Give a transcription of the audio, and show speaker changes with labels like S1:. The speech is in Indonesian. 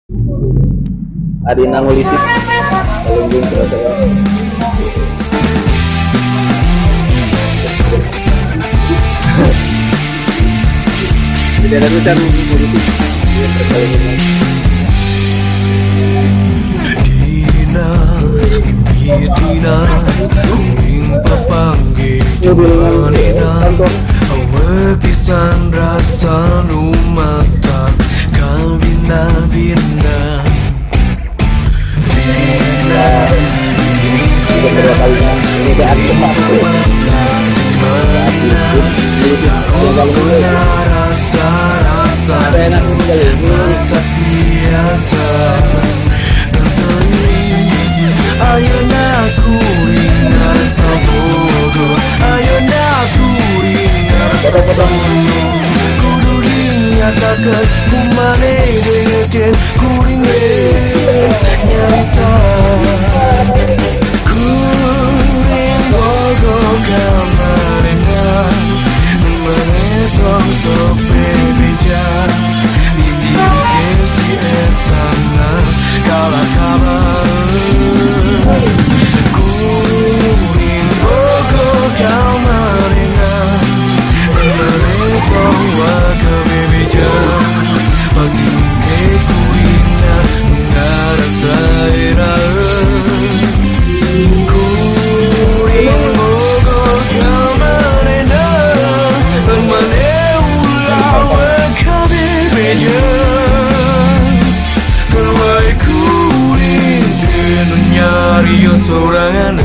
S1: Adina ngulisik kalau belum selesai. Jadi ada tuh cara ngulisik dia terkali
S2: Dina, Dina, kuing papanggih Dina, awekisan rasa numata kabina-bina. Dina,
S1: udah kedua kalinya ini dia aku
S2: rasa-rasa tak biasa. Ayo naku ingat sabogo, ayo naku ingat sabogo. Kudu dinyatakan kumane dengekin kuring nyata. Kuring bogo kamarena menetong sope beja. Isi kesi etana kala kabar. Kuring bogo kamarena menetong waka bebeja. Pasti kuringna ngarasa era. Kuring bogo kamarena meneulah waka bebeja. Nyari yo sorangan